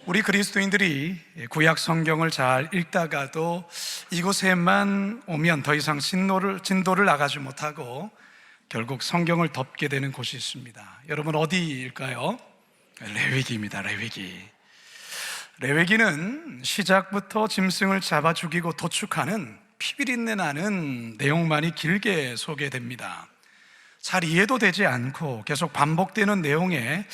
우리 그리스도인들이 구약 성경을 잘 읽다가도 이곳에만 오면 더 이상 진도를 나가지 못하고 결국 성경을 덮게 되는 곳이 있습니다. 여러분 어디일까요? 레위기입니다. 레위기는 시작부터 짐승을 잡아 죽이고 도축하는 피비린내 나는 내용만이 길게 소개됩니다. 잘 이해도 되지 않고 계속 반복되는 내용에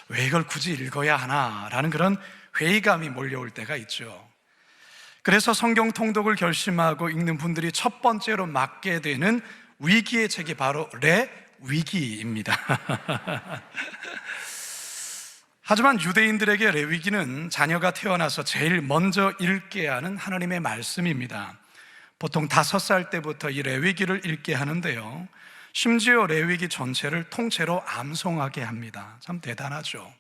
왜 이걸 굳이 읽어야 하나라는 그런 회의감이 몰려올 때가 있죠. 그래서 성경 통독을 결심하고 읽는 분들이 첫 번째로 맡게 되는 위기의 책이 바로 레위기입니다. 하지만 유대인들에게 레위기는 자녀가 태어나서 제일 먼저 읽게 하는 하나님의 말씀입니다. 보통 5살 때부터 이 레위기를 읽게 하는데요, 심지어 레위기 전체를 통째로 암송하게 합니다. 참 대단하죠.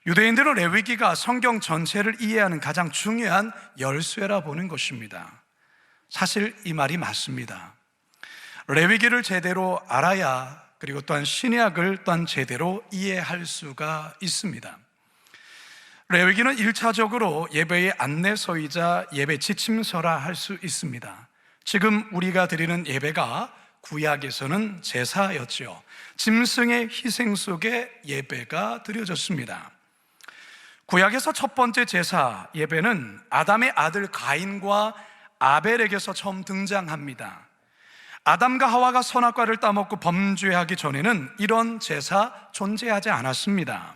유대인들은 레위기가 성경 전체를 이해하는 가장 중요한 열쇠라 보는 것입니다. 사실 이 말이 맞습니다. 레위기를 제대로 알아야 그리고 또한 신약을 또한 제대로 이해할 수가 있습니다. 레위기는 1차적으로 예배의 안내서이자 예배 지침서라 할 수 있습니다. 지금 우리가 드리는 예배가 구약에서는 제사였죠. 짐승의 희생 속에 예배가 드려졌습니다. 구약에서 첫 번째 제사 예배는 아담의 아들 가인과 아벨에게서 처음 등장합니다. 아담과 하와가 선악과를 따먹고 범죄하기 전에는 이런 제사 존재하지 않았습니다.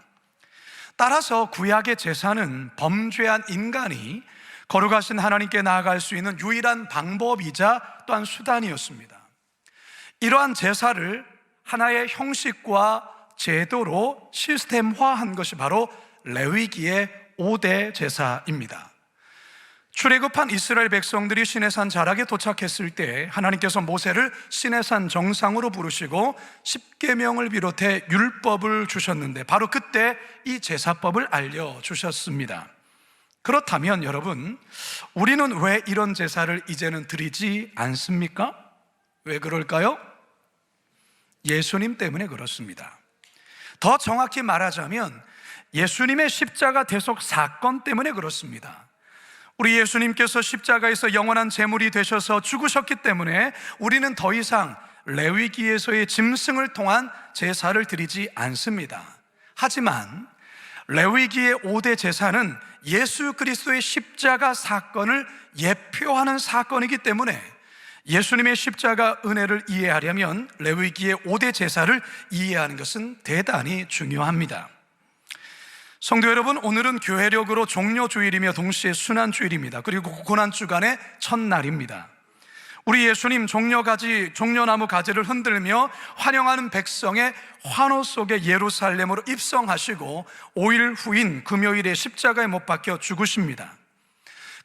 따라서 구약의 제사는 범죄한 인간이 거룩하신 하나님께 나아갈 수 있는 유일한 방법이자 또한 수단이었습니다. 이러한 제사를 하나의 형식과 제도로 시스템화한 것이 바로 레위기의 5대 제사입니다. 출애굽한 이스라엘 백성들이 시내산 자락에 도착했을 때 하나님께서 모세를 시내산 정상으로 부르시고 십계명을 비롯해 율법을 주셨는데 바로 그때 이 제사법을 알려주셨습니다. 그렇다면 여러분, 우리는 왜 이런 제사를 이제는 드리지 않습니까? 왜 그럴까요? 예수님 때문에 그렇습니다. 더 정확히 말하자면 예수님의 십자가 대속 사건 때문에 그렇습니다. 우리 예수님께서 십자가에서 영원한 제물이 되셔서 죽으셨기 때문에 우리는 더 이상 레위기에서의 짐승을 통한 제사를 드리지 않습니다. 하지만 레위기의 5대 제사는 예수 그리스도의 십자가 사건을 예표하는 사건이기 때문에 예수님의 십자가 은혜를 이해하려면 레위기의 5대 제사를 이해하는 것은 대단히 중요합니다. 성도 여러분, 오늘은 교회력으로 종료주일이며 동시에 순환주일입니다. 그리고 고난주간의 첫날입니다. 우리 예수님 종려나무 가지를 흔들며 환영하는 백성의 환호 속에 예루살렘으로 입성하시고 5일 후인 금요일에 십자가에 못 박혀 죽으십니다.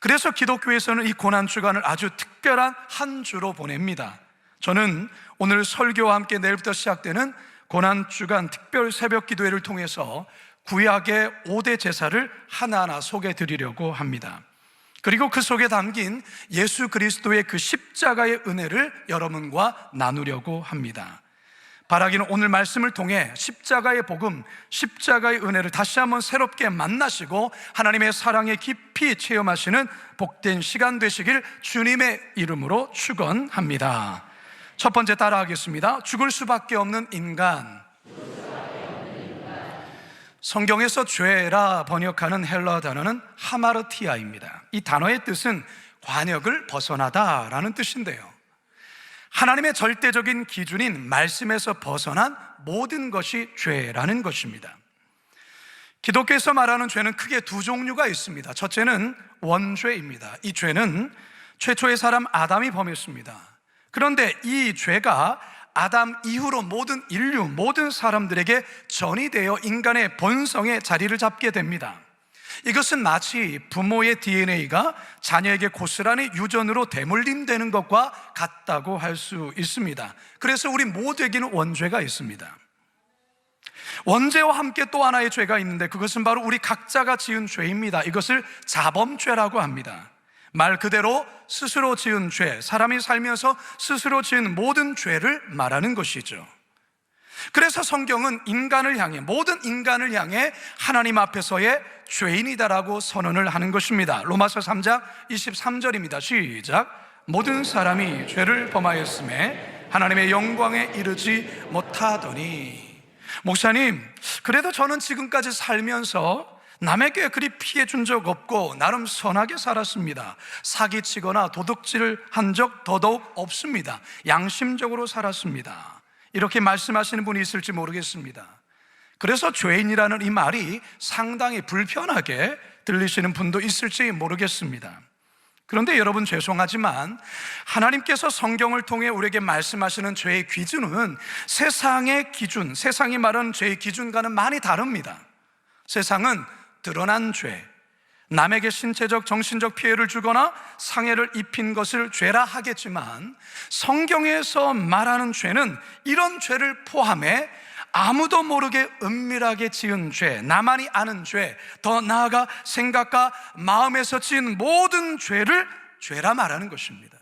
그래서 기독교에서는 이 고난주간을 아주 특별한 한 주로 보냅니다. 저는 오늘 설교와 함께 내일부터 시작되는 고난주간 특별 새벽 기도회를 통해서 구약의 5대 제사를 하나하나 소개해 드리려고 합니다. 그리고 그 속에 담긴 예수 그리스도의 그 십자가의 은혜를 여러분과 나누려고 합니다. 바라기는 오늘 말씀을 통해 십자가의 복음, 십자가의 은혜를 다시 한번 새롭게 만나시고 하나님의 사랑에 깊이 체험하시는 복된 시간 되시길 주님의 이름으로 축원합니다. 첫 번째 따라하겠습니다. 죽을 수밖에 없는 인간. 성경에서 죄라 번역하는 헬라어 단어는 하마르티아입니다. 이 단어의 뜻은 관역을 벗어나다라는 뜻인데요, 하나님의 절대적인 기준인 말씀에서 벗어난 모든 것이 죄라는 것입니다. 기독교에서 말하는 죄는 크게 두 종류가 있습니다. 첫째는 원죄입니다. 이 죄는 최초의 사람 아담이 범했습니다. 그런데 이 죄가 아담 이후로 모든 인류, 모든 사람들에게 전이되어 인간의 본성에 자리를 잡게 됩니다. 이것은 마치 부모의 DNA가 자녀에게 고스란히 유전으로 대물림되는 것과 같다고 할 수 있습니다. 그래서 우리 모두에게는 원죄가 있습니다. 원죄와 함께 또 하나의 죄가 있는데 그것은 바로 우리 각자가 지은 죄입니다. 이것을 자범죄라고 합니다. 말 그대로 스스로 지은 죄, 사람이 살면서 스스로 지은 모든 죄를 말하는 것이죠. 그래서 성경은 인간을 향해, 모든 인간을 향해 하나님 앞에서의 죄인이다라고 선언을 하는 것입니다. 로마서 3장 23절입니다. 시작. 모든 사람이 죄를 범하였음에 하나님의 영광에 이르지 못하더니. 목사님, 그래도 저는 지금까지 살면서 남에게 그리 피해 준 적 없고 나름 선하게 살았습니다. 사기치거나 도둑질을 한 적 더더욱 없습니다. 양심적으로 살았습니다. 이렇게 말씀하시는 분이 있을지 모르겠습니다. 그래서 죄인이라는 이 말이 상당히 불편하게 들리시는 분도 있을지 모르겠습니다. 그런데 여러분, 죄송하지만 하나님께서 성경을 통해 우리에게 말씀하시는 죄의 기준은 세상의 기준, 세상이 말하는 죄의 기준과는 많이 다릅니다. 세상은 드러난 죄, 남에게 신체적, 정신적 피해를 주거나 상해를 입힌 것을 죄라 하겠지만, 성경에서 말하는 죄는 이런 죄를 포함해 아무도 모르게 은밀하게 지은 죄, 나만이 아는 죄, 더 나아가 생각과 마음에서 지은 모든 죄를 죄라 말하는 것입니다.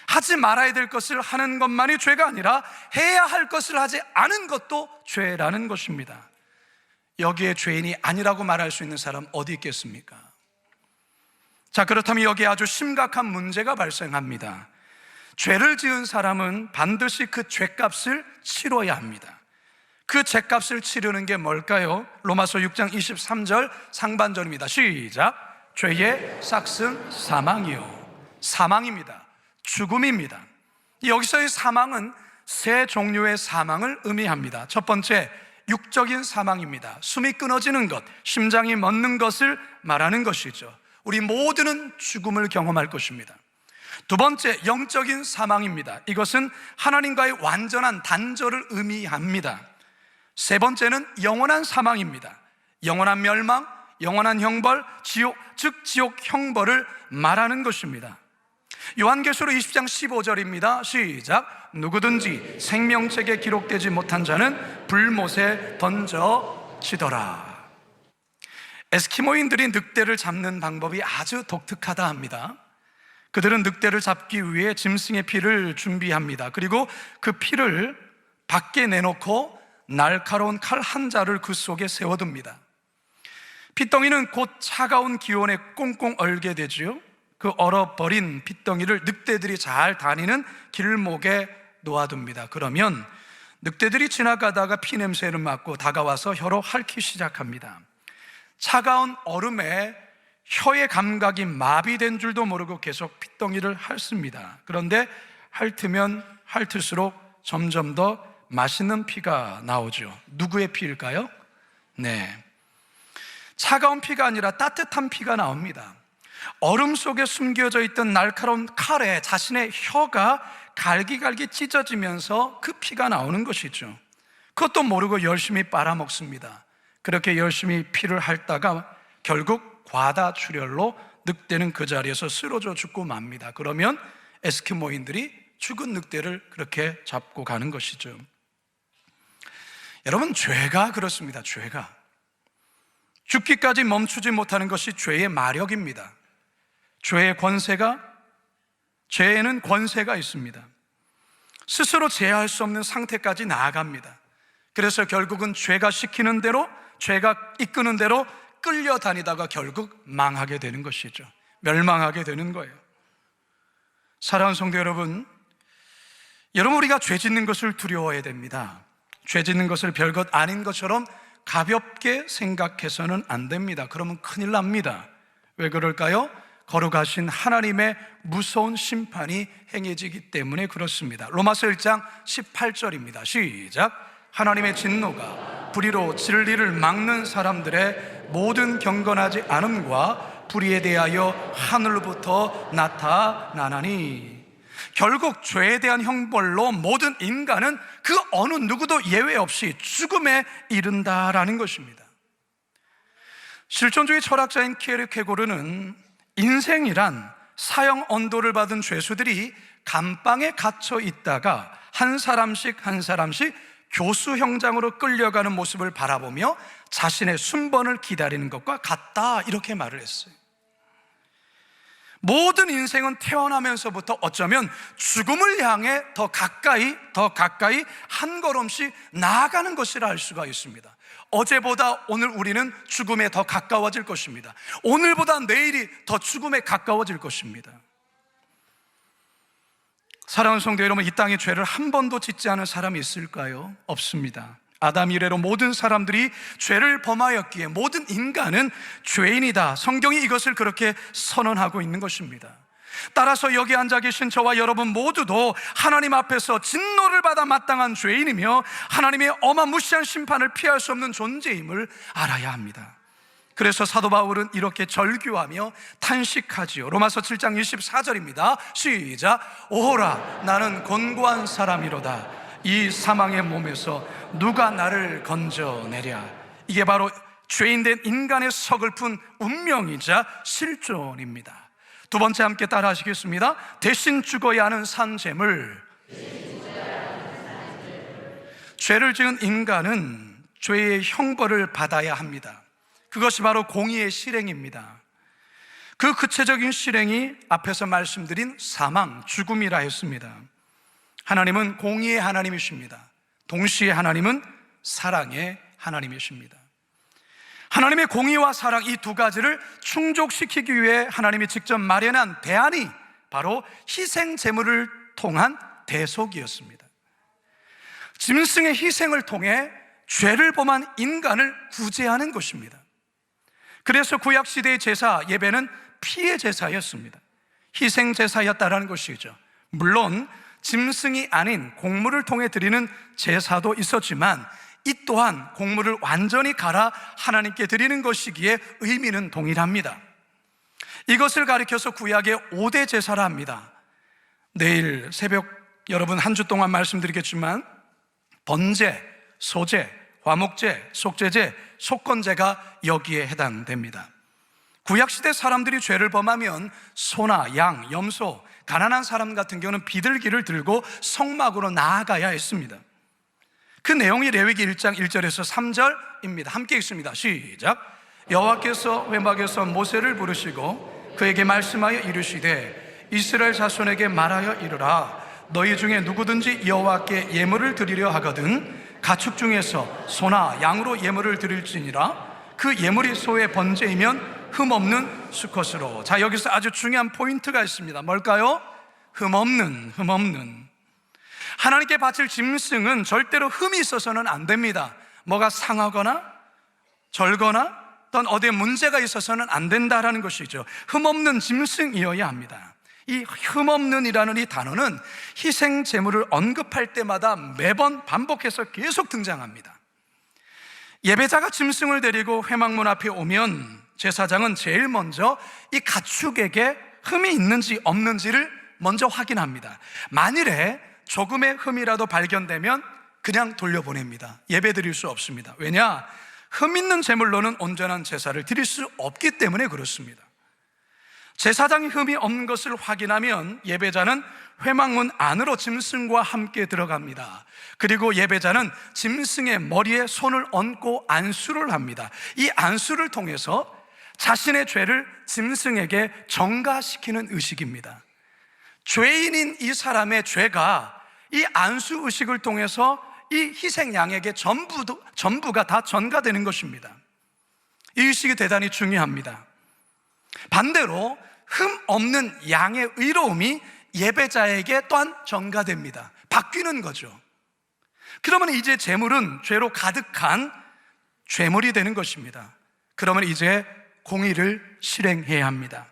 하지 말아야 될 것을 하는 것만이 죄가 아니라 해야 할 것을 하지 않은 것도 죄라는 것입니다. 여기에 죄인이 아니라고 말할 수 있는 사람 어디 있겠습니까? 자, 그렇다면 여기에 아주 심각한 문제가 발생합니다. 죄를 지은 사람은 반드시 그 죄값을 치러야 합니다. 그 죄값을 치르는 게 뭘까요? 로마서 6장 23절 상반절입니다. 시작. 죄의 싹은 사망이요. 사망입니다. 죽음입니다. 여기서의 사망은 세 종류의 사망을 의미합니다. 첫 번째, 육적인 사망입니다. 숨이 끊어지는 것, 심장이 멎는 것을 말하는 것이죠. 우리 모두는 죽음을 경험할 것입니다. 두 번째, 영적인 사망입니다. 이것은 하나님과의 완전한 단절을 의미합니다. 세 번째는 영원한 사망입니다. 영원한 멸망, 영원한 형벌, 지옥, 즉 지옥 형벌을 말하는 것입니다. 요한계시록 20장 15절입니다. 시작. 누구든지 생명책에 기록되지 못한 자는 불못에 던져지더라. 에스키모인들이 늑대를 잡는 방법이 아주 독특하다 합니다. 그들은 늑대를 잡기 위해 짐승의 피를 준비합니다. 그리고 그 피를 밖에 내놓고 날카로운 칼 한 자를 그 속에 세워둡니다. 핏덩이는 곧 차가운 기온에 꽁꽁 얼게 되지요. 그 얼어버린 핏덩이를 늑대들이 잘 다니는 길목에 놓아둡니다. 그러면 늑대들이 지나가다가 피 냄새를 맡고 다가와서 혀로 핥기 시작합니다. 차가운 얼음에 혀의 감각이 마비된 줄도 모르고 계속 핏덩이를 핥습니다. 그런데 핥으면 핥을수록 점점 더 맛있는 피가 나오죠. 누구의 피일까요? 네, 차가운 피가 아니라 따뜻한 피가 나옵니다. 얼음 속에 숨겨져 있던 날카로운 칼에 자신의 혀가 갈기갈기 찢어지면서 그 피가 나오는 것이죠. 그것도 모르고 열심히 빨아먹습니다. 그렇게 열심히 피를 핥다가 결국 과다출혈로 늑대는 그 자리에서 쓰러져 죽고 맙니다. 그러면 에스키모인들이 죽은 늑대를 그렇게 잡고 가는 것이죠. 여러분, 죄가 그렇습니다. 죄가 죽기까지 멈추지 못하는 것이 죄의 마력입니다. 죄에는 권세가 있습니다. 스스로 제어할 수 없는 상태까지 나아갑니다. 그래서 결국은 죄가 시키는 대로, 죄가 이끄는 대로 끌려다니다가 결국 망하게 되는 것이죠. 멸망하게 되는 거예요. 사랑하는 성도 여러분, 우리가 죄 짓는 것을 두려워해야 됩니다. 죄 짓는 것을 별것 아닌 것처럼 가볍게 생각해서는 안 됩니다. 그러면 큰일 납니다. 왜 그럴까요? 거룩하신 하나님의 무서운 심판이 행해지기 때문에 그렇습니다. 로마서 1장 18절입니다. 시작. 하나님의 진노가 불의로 진리를 막는 사람들의 모든 경건하지 않음과 불의에 대하여 하늘로부터 나타나나니. 결국 죄에 대한 형벌로 모든 인간은 그 어느 누구도 예외 없이 죽음에 이른다라는 것입니다. 실존주의 철학자인 키에르케고르는 인생이란 사형 언도를 받은 죄수들이 감방에 갇혀 있다가 한 사람씩 교수형장으로 끌려가는 모습을 바라보며 자신의 순번을 기다리는 것과 같다, 이렇게 말을 했어요. 모든 인생은 태어나면서부터 어쩌면 죽음을 향해 더 가까이 한 걸음씩 나아가는 것이라 할 수가 있습니다. 어제보다 오늘 우리는 죽음에 더 가까워질 것입니다. 오늘보다 내일이 더 죽음에 가까워질 것입니다. 사랑하는 성도 여러분, 이 땅에 죄를 한 번도 짓지 않은 사람이 있을까요? 없습니다. 아담 이래로 모든 사람들이 죄를 범하였기에 모든 인간은 죄인이다. 성경이 이것을 그렇게 선언하고 있는 것입니다. 따라서 여기 앉아 계신 저와 여러분 모두도 하나님 앞에서 진노를 받아 마땅한 죄인이며 하나님의 어마무시한 심판을 피할 수 없는 존재임을 알아야 합니다. 그래서 사도 바울은 이렇게 절규하며 탄식하지요. 로마서 7장 24절입니다 시작. 오호라, 나는 곤고한 사람이로다. 이 사망의 몸에서 누가 나를 건져내랴. 이게 바로 죄인된 인간의 서글픈 운명이자 실존입니다. 두 번째 함께 따라 하시겠습니다. 대신 죽어야 하는 산재물. 죄를 지은 인간은 죄의 형벌을 받아야 합니다. 그것이 바로 공의의 실행입니다. 그 구체적인 실행이 앞에서 말씀드린 사망, 죽음이라 했습니다. 하나님은 공의의 하나님이십니다. 동시에 하나님은 사랑의 하나님이십니다. 하나님의 공의와 사랑, 이 두 가지를 충족시키기 위해 하나님이 직접 마련한 대안이 바로 희생 제물을 통한 대속이었습니다. 짐승의 희생을 통해 죄를 범한 인간을 구제하는 것입니다. 그래서 구약시대의 제사, 예배는 피의 제사였습니다. 희생 제사였다라는 것이죠. 물론 짐승이 아닌 곡물을 통해 드리는 제사도 있었지만 이 또한 곡물을 완전히 갈아 하나님께 드리는 것이기에 의미는 동일합니다. 이것을 가리켜서 구약의 5대 제사라 합니다. 내일 새벽 여러분 한 주 동안 말씀드리겠지만 번제, 소제, 화목제, 속죄제, 속건제가 여기에 해당됩니다. 구약시대 사람들이 죄를 범하면 소나 양, 염소, 가난한 사람 같은 경우는 비둘기를 들고 성막으로 나아가야 했습니다. 그 내용이 레위기 1장 1절에서 3절입니다. 함께 읽습니다. 시작. 여호와께서 회막에서 모세를 부르시고 그에게 말씀하여 이르시되 이스라엘 자손에게 말하여 이르라. 너희 중에 누구든지 여호와께 예물을 드리려 하거든 가축 중에서 소나 양으로 예물을 드릴지니라. 그 예물이 소의 번제이면 흠없는 수컷으로. 자, 여기서 아주 중요한 포인트가 있습니다. 뭘까요? 흠없는. 하나님께 바칠 짐승은 절대로 흠이 있어서는 안 됩니다. 뭐가 상하거나 절거나 또는 어디에 문제가 있어서는 안 된다라는 것이죠. 흠없는 짐승이어야 합니다. 이 흠없는이라는 이 단어는 희생 제물을 언급할 때마다 매번 반복해서 계속 등장합니다. 예배자가 짐승을 데리고 회막문 앞에 오면 제사장은 제일 먼저 이 가축에게 흠이 있는지 없는지를 먼저 확인합니다. 만일에 조금의 흠이라도 발견되면 그냥 돌려보냅니다. 예배 드릴 수 없습니다. 왜냐? 흠 있는 제물로는 온전한 제사를 드릴 수 없기 때문에 그렇습니다. 제사장이 흠이 없는 것을 확인하면 예배자는 회막문 안으로 짐승과 함께 들어갑니다. 그리고 예배자는 짐승의 머리에 손을 얹고 안수를 합니다. 이 안수를 통해서 자신의 죄를 짐승에게 전가시키는 의식입니다. 죄인인 이 사람의 죄가 이 안수 의식을 통해서 이 희생 양에게 전부가 다 전가되는 것입니다. 이 의식이 대단히 중요합니다. 반대로 흠 없는 양의 의로움이 예배자에게 또한 전가됩니다. 바뀌는 거죠. 그러면 이제 제물은 죄로 가득한 죄물이 되는 것입니다. 그러면 이제 공의를 실행해야 합니다.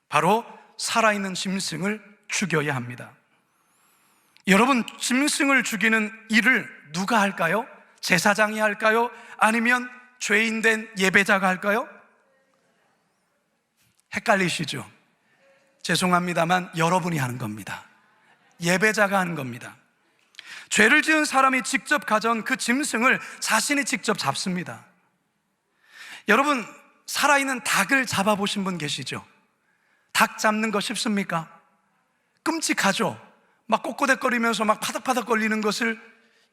바로 살아있는 짐승을 죽여야 합니다. 여러분, 짐승을 죽이는 일을 누가 할까요? 제사장이 할까요? 아니면 죄인된 예배자가 할까요? 헷갈리시죠? 죄송합니다만 여러분이 하는 겁니다. 예배자가 하는 겁니다. 죄를 지은 사람이 직접 가져온 그 짐승을 자신이 직접 잡습니다. 여러분, 살아있는 닭을 잡아보신 분 계시죠? 닭 잡는 거 쉽습니까? 끔찍하죠? 막 꼬꼬대거리면서 막 파닥파닥 걸리는 것을,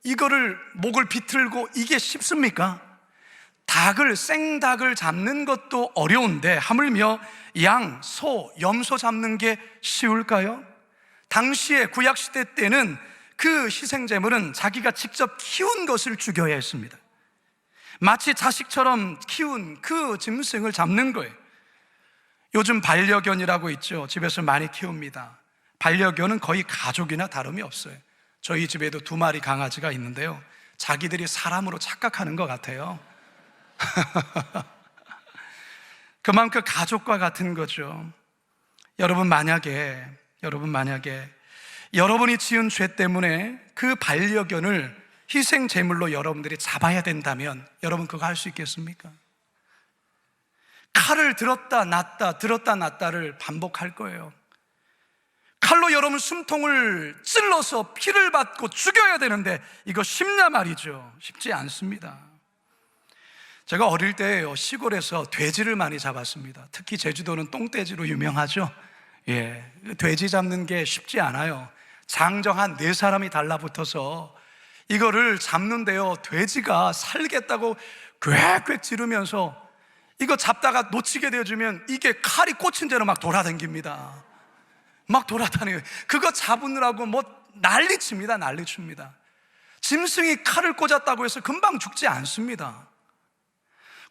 이거를 목을 비틀고 이게 쉽습니까? 생닭을 잡는 것도 어려운데 하물며 양, 소, 염소 잡는 게 쉬울까요? 당시에 구약시대 때는 그 희생제물은 자기가 직접 키운 것을 죽여야 했습니다. 마치 자식처럼 키운 그 짐승을 잡는 거예요. 요즘 반려견이라고 있죠. 집에서 많이 키웁니다. 반려견은 거의 가족이나 다름이 없어요. 저희 집에도 2마리 강아지가 있는데요, 자기들이 사람으로 착각하는 것 같아요. 그만큼 가족과 같은 거죠. 여러분 만약에 여러분이 지은 죄 때문에 그 반려견을 희생 제물로 여러분들이 잡아야 된다면 여러분 그거 할 수 있겠습니까? 칼을 들었다 놨다를 반복할 거예요. 칼로 여러분 숨통을 찔러서 피를 받고 죽여야 되는데 이거 쉽냐 말이죠. 쉽지 않습니다. 제가 어릴 때 시골에서 돼지를 많이 잡았습니다. 특히 제주도는 똥돼지로 유명하죠. 돼지 잡는 게 쉽지 않아요. 장정한 4사람이 달라붙어서 이거를 잡는데요, 돼지가 살겠다고 꽥꽥 지르면서 이거 잡다가 놓치게 되어주면 이게 칼이 꽂힌 대로 막 돌아다닙니다. 막 돌아다녀요. 그거 잡으느라고 뭐 난리칩니다. 짐승이 칼을 꽂았다고 해서 금방 죽지 않습니다.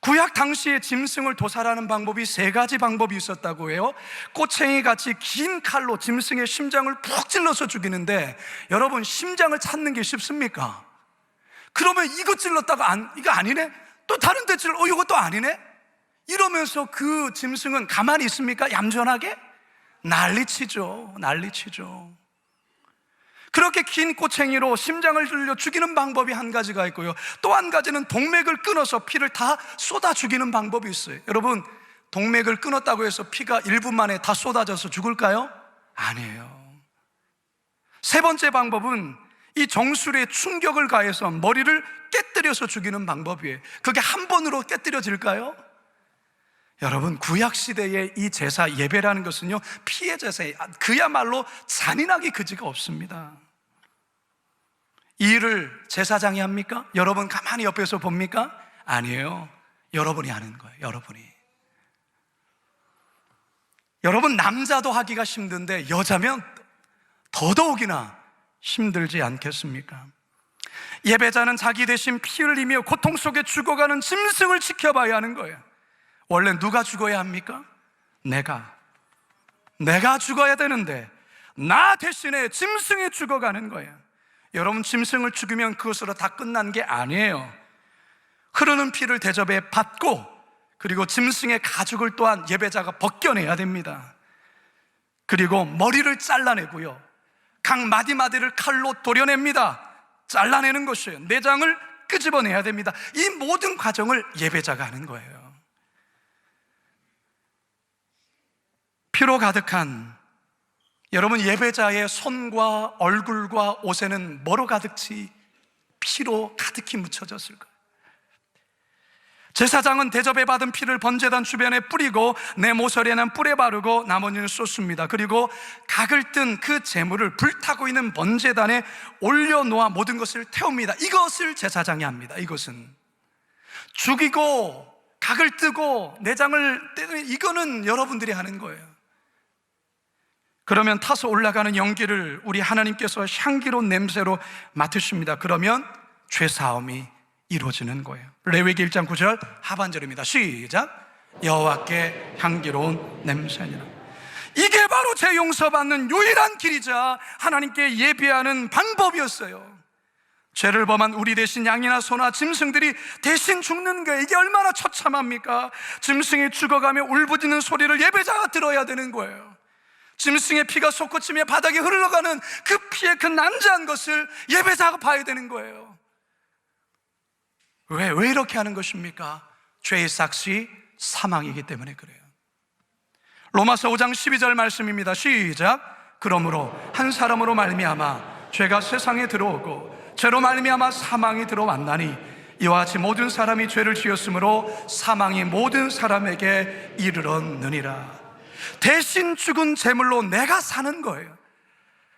구약 당시에 짐승을 도살하는 방법이 3가지 방법이 있었다고 해요. 꼬챙이같이 긴 칼로 짐승의 심장을 푹 찔러서 죽이는데, 여러분 심장을 찾는 게 쉽습니까? 그러면 이거 찔렀다가 이거 아니네? 또 다른 데 이것도 아니네? 이러면서 그 짐승은 가만히 있습니까? 얌전하게? 난리치죠. 그렇게 긴 꼬챙이로 심장을 찔러 죽이는 방법이 한 가지가 있고요, 또 한 가지는 동맥을 끊어서 피를 다 쏟아 죽이는 방법이 있어요. 여러분, 동맥을 끊었다고 해서 피가 1분 만에 다 쏟아져서 죽을까요? 아니에요. 3번째 방법은 이 정수리에 충격을 가해서 머리를 깨뜨려서 죽이는 방법이에요. 그게 한 번으로 깨뜨려질까요? 여러분, 구약시대의 이 제사 예배라는 것은요, 피의 제사예요. 그야말로 잔인하기 그지가 없습니다. 이 일을 제사장이 합니까? 여러분 가만히 옆에서 봅니까? 아니에요. 여러분이 하는 거예요. 여러분 남자도 하기가 힘든데 여자면 더더욱이나 힘들지 않겠습니까? 예배자는 자기 대신 피 흘리며 고통 속에 죽어가는 짐승을 지켜봐야 하는 거예요. 원래 누가 죽어야 합니까? 내가 죽어야 되는데 나 대신에 짐승이 죽어가는 거예요. 여러분, 짐승을 죽이면 그것으로 다 끝난 게 아니에요. 흐르는 피를 대접에 받고, 그리고 짐승의 가죽을 또한 예배자가 벗겨내야 됩니다. 그리고 머리를 잘라내고요, 각 마디마디를 칼로 도려냅니다. 잘라내는 것이에요. 내장을 끄집어내야 됩니다. 이 모든 과정을 예배자가 하는 거예요. 피로 가득한 여러분 예배자의 손과 얼굴과 옷에는 뭐로 가득히? 피로 가득히 묻혀졌을 거예요. 제사장은 대접에 받은 피를 번제단 주변에 뿌리고 내 모서리에는 뿔에 바르고 나머지는 쏟습니다. 그리고 각을 뜬 그 제물을 불타고 있는 번제단에 올려놓아 모든 것을 태웁니다. 이것을 제사장이 합니다. 이것은 죽이고 각을 뜨고 내장을 떼는, 이거는 여러분들이 하는 거예요. 그러면 타서 올라가는 연기를 우리 하나님께서 향기로운 냄새로 맡으십니다. 그러면 죄사함이 이루어지는 거예요. 레위기 1장 9절 하반절입니다. 시작. 여호와께 향기로운 냄새니라. 이게 바로 죄 용서받는 유일한 길이자 하나님께 예배하는 방법이었어요. 죄를 범한 우리 대신 양이나 소나 짐승들이 대신 죽는 게 이게 얼마나 처참합니까? 짐승이 죽어가며 울부짖는 소리를 예배자가 들어야 되는 거예요. 짐승의 피가 솟구치며 바닥에 흘러가는 그 피의 그 난자한 것을 예배자가 봐야 되는 거예요. 왜 이렇게 하는 것입니까? 죄의 삭시 사망이기 때문에 그래요. 로마서 5장 12절 말씀입니다. 시작. 그러므로 한 사람으로 말미암아 죄가 세상에 들어오고 죄로 말미암아 사망이 들어왔나니 이와 같이 모든 사람이 죄를 지었으므로 사망이 모든 사람에게 이르렀느니라. 대신 죽은 제물로 내가 사는 거예요.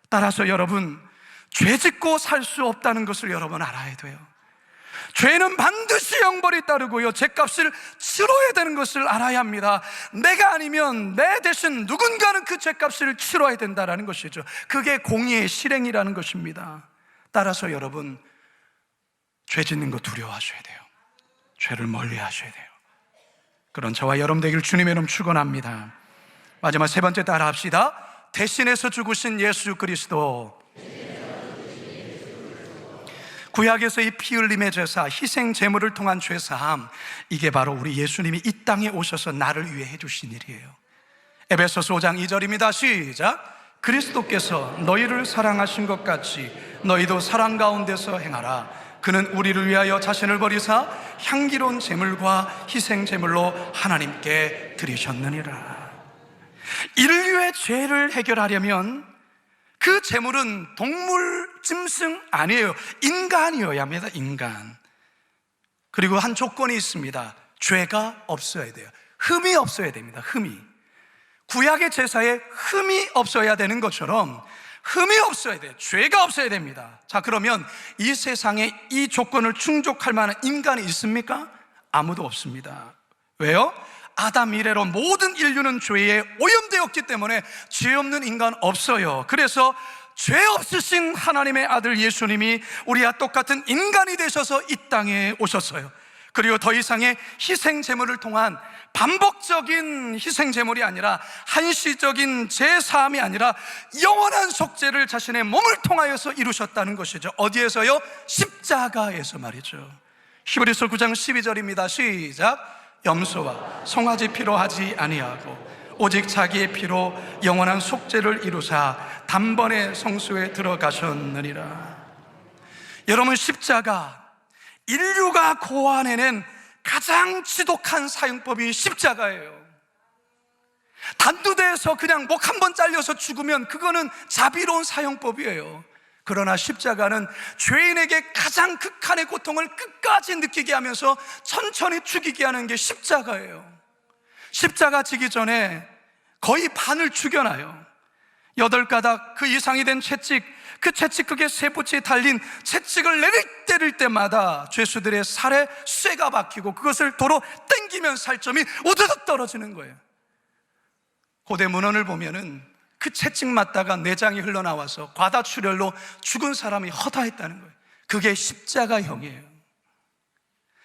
따라서 여러분, 죄 짓고 살 수 없다는 것을 여러분 알아야 돼요. 죄는 반드시 형벌이 따르고요, 죄값을 치러야 되는 것을 알아야 합니다. 내가 아니면 내 대신 누군가는 그 죄값을 치러야 된다는 것이죠. 그게 공의의 실행이라는 것입니다. 따라서 여러분, 죄 짓는 거 두려워하셔야 돼요. 죄를 멀리 하셔야 돼요. 그런 저와 여러분 되길 주님의 이름 축원합니다. 마지막 세 번째 따라 합시다. 대신해서 죽으신 예수 그리스도. 구약에서 이 피 흘림의 제사, 희생 제물을 통한 죄사함, 이게 바로 우리 예수님이 이 땅에 오셔서 나를 위해 해주신 일이에요. 에베소서 5장 2절입니다. 시작. 그리스도께서 너희를 사랑하신 것 같이 너희도 사랑 가운데서 행하라. 그는 우리를 위하여 자신을 버리사 향기로운 제물과 희생 제물로 하나님께 드리셨느니라. 인류의 죄를 해결하려면 그 제물은 동물, 짐승 아니에요. 인간이어야 합니다. 인간. 그리고 한 조건이 있습니다. 죄가 없어야 돼요. 흠이 없어야 됩니다. 흠이. 구약의 제사에 흠이 없어야 되는 것처럼 흠이 없어야 돼요. 죄가 없어야 됩니다. 자, 그러면 이 세상에 이 조건을 충족할 만한 인간이 있습니까? 아무도 없습니다. 왜요? 아담 이래로 모든 인류는 죄에 오염되었기 때문에 죄 없는 인간 없어요. 그래서 죄 없으신 하나님의 아들 예수님이 우리와 똑같은 인간이 되셔서 이 땅에 오셨어요. 그리고 더 이상의 희생 제물을 통한 반복적인 희생 제물이 아니라 한시적인 제사함이 아니라 영원한 속죄를 자신의 몸을 통하여서 이루셨다는 것이죠. 어디에서요? 십자가에서 말이죠. 히브리서 9장 12절입니다. 시작. 염소와 송아지 피로 하지 아니하고 오직 자기의 피로 영원한 속죄를 이루사 단번에 성소에 들어가셨느니라. 여러분, 십자가, 인류가 고안해낸 가장 지독한 사형법이 십자가예요. 단두대에서 그냥 목 한 번 잘려서 죽으면 그거는 자비로운 사형법이에요. 그러나 십자가는 죄인에게 가장 극한의 고통을 끝까지 느끼게 하면서 천천히 죽이게 하는 게 십자가예요. 십자가 지기 전에 거의 반을 죽여놔요. 8가닥 그 이상이 된 채찍, 그 채찍극에 쇠붙이에 달린 채찍을 때릴 때마다 죄수들의 살에 쇠가 박히고 그것을 도로 땡기면 살점이 우드득 떨어지는 거예요. 고대 문헌을 보면은 그 채찍 맞다가 내장이 흘러나와서 과다출혈로 죽은 사람이 허다했다는 거예요. 그게 십자가형이에요.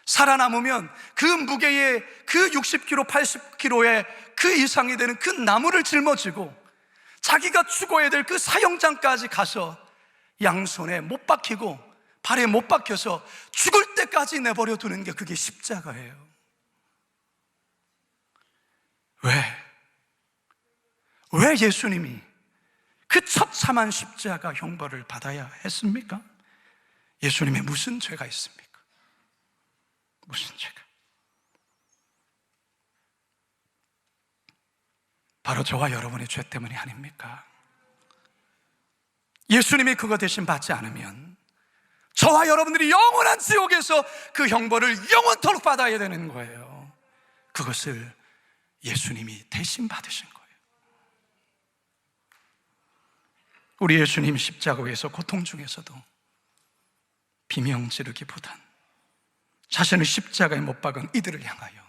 살아남으면 그 무게의 그 60kg, 80kg의 그 이상이 되는 그 나무를 짊어지고 자기가 죽어야 될 그 사형장까지 가서 양손에 못 박히고 발에 못 박혀서 죽을 때까지 내버려 두는 게 그게 십자가예요. 왜 예수님이 그 처참한 십자가 형벌을 받아야 했습니까? 예수님의 무슨 죄가 있습니까? 무슨 죄가? 바로 저와 여러분의 죄 때문이 아닙니까? 예수님이 그거 대신 받지 않으면 저와 여러분들이 영원한 지옥에서 그 형벌을 영원토록 받아야 되는 거예요. 그것을 예수님이 대신 받으신 거예요. 우리 예수님 십자가에서 고통 중에서도 비명 지르기보단 자신을 십자가에 못 박은 이들을 향하여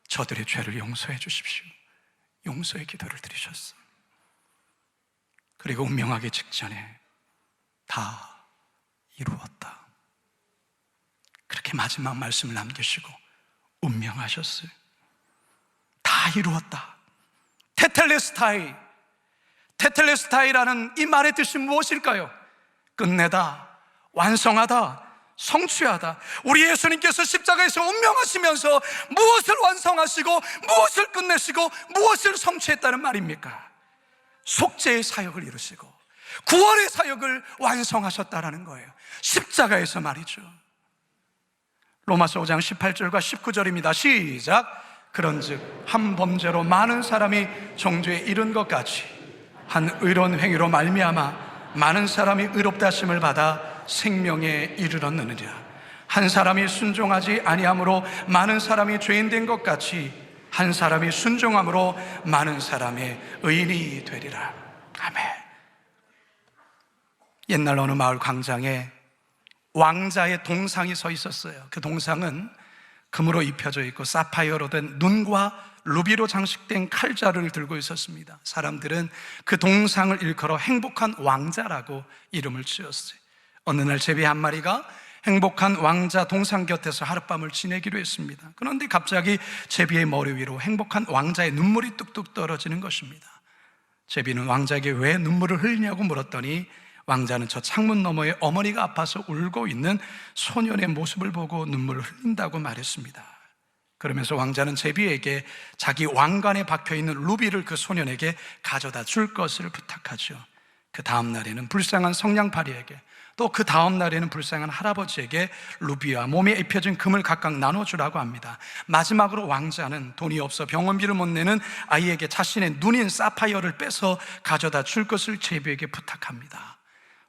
저들의 죄를 용서해 주십시오, 용서의 기도를 드리셨어요. 그리고 운명하기 직전에 다 이루었다, 그렇게 마지막 말씀을 남기시고 운명하셨어요. 다 이루었다. 테텔레스타이라는 이 말의 뜻이 무엇일까요? 끝내다, 완성하다, 성취하다. 우리 예수님께서 십자가에서 운명하시면서 무엇을 완성하시고 무엇을 끝내시고 무엇을 성취했다는 말입니까? 속죄의 사역을 이루시고 구원의 사역을 완성하셨다라는 거예요. 십자가에서 말이죠. 로마서 5장 18절과 19절입니다. 시작. 그런즉 한 범죄로 많은 사람이 정죄에 이른 것 같이 한 의로운 행위로 말미암아 많은 사람이 의롭다 하심을 받아 생명에 이르렀느니라. 한 사람이 순종하지 아니함으로 많은 사람이 죄인 된 것 같이 한 사람이 순종함으로 많은 사람의 의인이 되리라. 아멘. 옛날 어느 마을 광장에 왕자의 동상이 서 있었어요. 그 동상은 금으로 입혀져 있고 사파이어로 된 눈과 루비로 장식된 칼자루를 들고 있었습니다. 사람들은 그 동상을 일컬어 행복한 왕자라고 이름을 지었어요. 어느 날 제비 한 마리가 행복한 왕자 동상 곁에서 하룻밤을 지내기로 했습니다. 그런데 갑자기 제비의 머리 위로 행복한 왕자의 눈물이 뚝뚝 떨어지는 것입니다. 제비는 왕자에게 왜 눈물을 흘리냐고 물었더니 왕자는 저 창문 너머에 어머니가 아파서 울고 있는 소년의 모습을 보고 눈물을 흘린다고 말했습니다. 그러면서 왕자는 제비에게 자기 왕관에 박혀있는 루비를 그 소년에게 가져다 줄 것을 부탁하죠. 그 다음 날에는 불쌍한 성냥팔이에게, 또 그 다음 날에는 불쌍한 할아버지에게 루비와 몸에 입혀진 금을 각각 나눠주라고 합니다. 마지막으로 왕자는 돈이 없어 병원비를 못 내는 아이에게 자신의 눈인 사파이어를 빼서 가져다 줄 것을 제비에게 부탁합니다.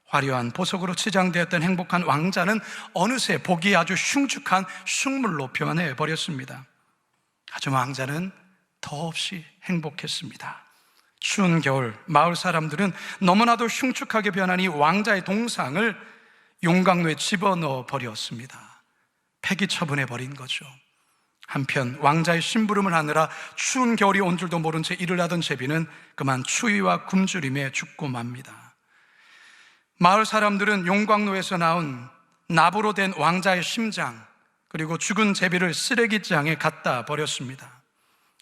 화려한 보석으로 치장되었던 행복한 왕자는 어느새 보기에 아주 흉측한 흉물로 변해버렸습니다. 하지만 왕자는 더없이 행복했습니다. 추운 겨울, 마을 사람들은 너무나도 흉측하게 변한 이 왕자의 동상을 용광로에 집어넣어 버렸습니다. 폐기 처분해 버린 거죠. 한편 왕자의 심부름을 하느라 추운 겨울이 온 줄도 모른 채 일을 하던 제비는 그만 추위와 굶주림에 죽고 맙니다. 마을 사람들은 용광로에서 나온 납으로 된 왕자의 심장, 그리고 죽은 제비를 쓰레기장에 갖다 버렸습니다.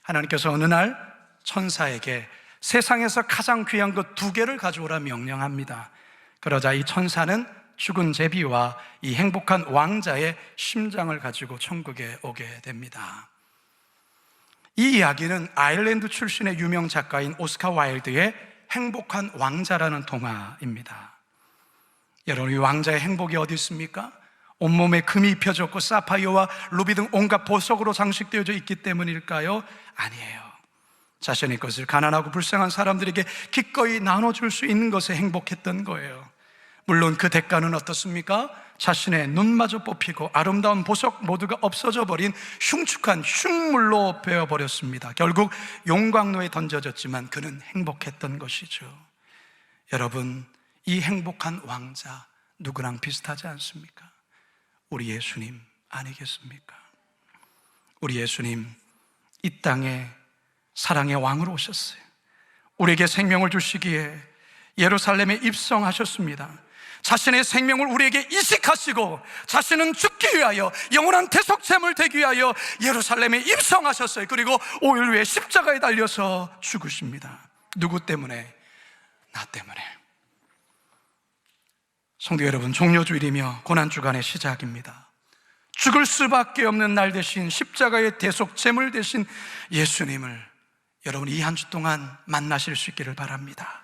하나님께서 어느 날 천사에게 세상에서 가장 귀한 것 2개를 가져오라 명령합니다. 그러자 이 천사는 죽은 제비와 이 행복한 왕자의 심장을 가지고 천국에 오게 됩니다. 이 이야기는 아일랜드 출신의 유명 작가인 오스카 와일드의 행복한 왕자라는 동화입니다. 여러분, 이 왕자의 행복이 어디 있습니까? 온몸에 금이 입혀졌고 사파이어와 루비 등 온갖 보석으로 장식되어져 있기 때문일까요? 아니에요. 자신의 것을 가난하고 불쌍한 사람들에게 기꺼이 나눠줄 수 있는 것에 행복했던 거예요. 물론 그 대가는 어떻습니까? 자신의 눈마저 뽑히고 아름다운 보석 모두가 없어져 버린 흉측한 흉물로 베어버렸습니다. 결국 용광로에 던져졌지만 그는 행복했던 것이죠. 여러분, 이 행복한 왕자 누구랑 비슷하지 않습니까? 우리 예수님 아니겠습니까? 우리 예수님 이 땅에 사랑의 왕으로 오셨어요. 우리에게 생명을 주시기에 예루살렘에 입성하셨습니다. 자신의 생명을 우리에게 이식하시고 자신은 죽기 위하여 영원한 대속죄물 되기 위하여 예루살렘에 입성하셨어요. 그리고 5일 후에 십자가에 달려서 죽으십니다. 누구 때문에? 나 때문에. 성도 여러분, 종려주일이며 고난주간의 시작입니다. 죽을 수밖에 없는 날 대신 십자가의 대속죄물 대신 예수님을 여러분 이 한 주 동안 만나실 수 있기를 바랍니다.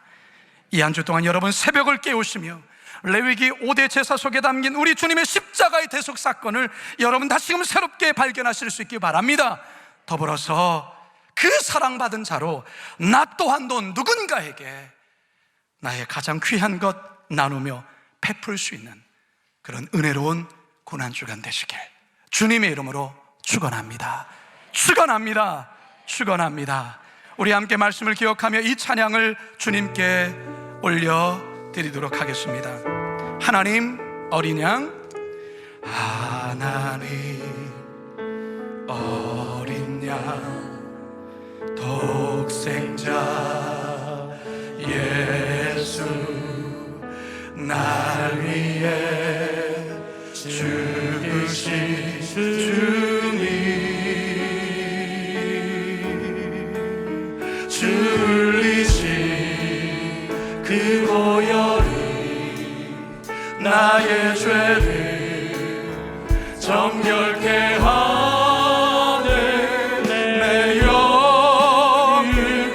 이 한 주 동안 여러분 새벽을 깨우시며 레위기 5대 제사 속에 담긴 우리 주님의 십자가의 대속 사건을 여러분 다시금 새롭게 발견하실 수 있기 바랍니다. 더불어서 그 사랑받은 자로 나 또한도 누군가에게 나의 가장 귀한 것 나누며 베풀 수 있는 그런 은혜로운 고난주간 되시길 주님의 이름으로 축원합니다. 축원합니다. 축원합니다. 우리 함께 말씀을 기억하며 이 찬양을 주님께 올려드리도록 하겠습니다. 하나님 어린 양, 하나님 어린 양 독생자 예수 날 위해 죽으신 주님 줄리신 그 보혈이 나의 죄를 정결케 하네 내 영을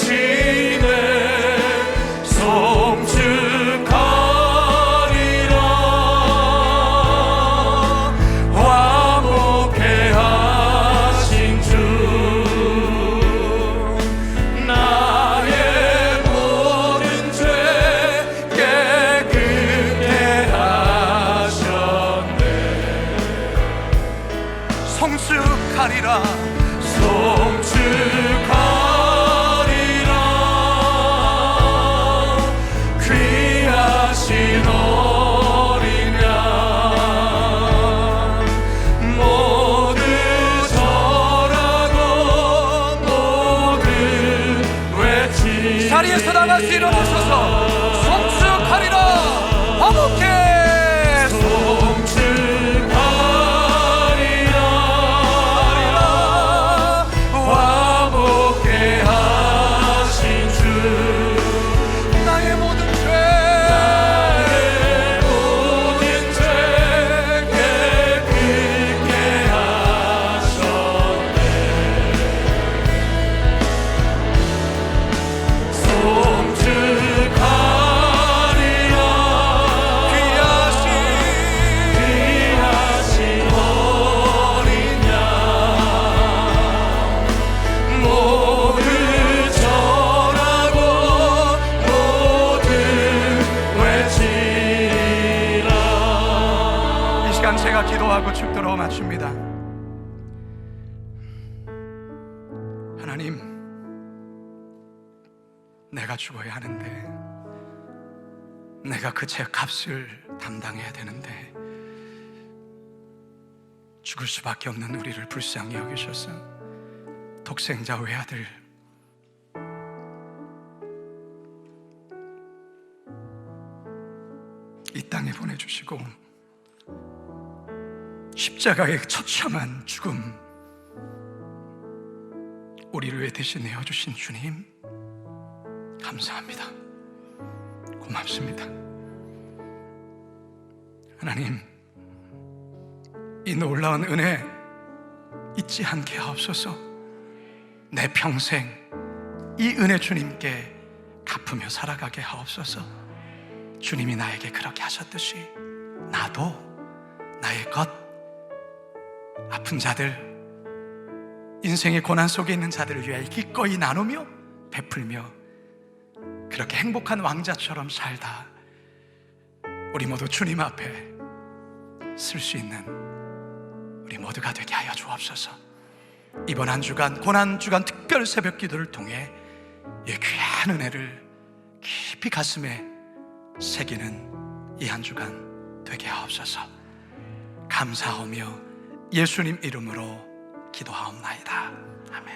고치시네 송축하리라 화목해 하신 주 나의 모든 죄 깨끗해 하셨네 송축하리라 송축하리라 귀한 다 같이 일어나셔서 송축하리라. 화목해 송축하리라. 화목해 하신 주. 나의 모든 죄 깨끗게 하셨네. 송축하리라. 귀하신 어린 양 모두 절하고 모두 외치라. 이 시간 제가 기도하고 축도로 마칩니다. 하나님, 내가 죽어야 하는데, 내가 그 죄 값을 담당해야 되는데 죽을 수밖에 없는 우리를 불쌍히 여기셔서 독생자 외아들 이 땅에 보내주시고 십자가의 처참한 죽음 우리를 위해 대신 내어주신 주님, 감사합니다. 고맙습니다. 하나님, 이 놀라운 은혜 잊지 않게 하옵소서. 내 평생 이 은혜 주님께 갚으며 살아가게 하옵소서. 주님이 나에게 그렇게 하셨듯이 나도 나의 것, 아픈 자들, 인생의 고난 속에 있는 자들을 위하여 기꺼이 나누며 베풀며 그렇게 행복한 왕자처럼 살다 우리 모두 주님 앞에 쓸 수 있는 우리 모두가 되게 하여 주옵소서. 이번 한 주간, 고난 주간 특별 새벽 기도를 통해 이 귀한 은혜를 깊이 가슴에 새기는 이 한 주간 되게 하옵소서. 감사하며 예수님 이름으로 기도하옵나이다. 아멘.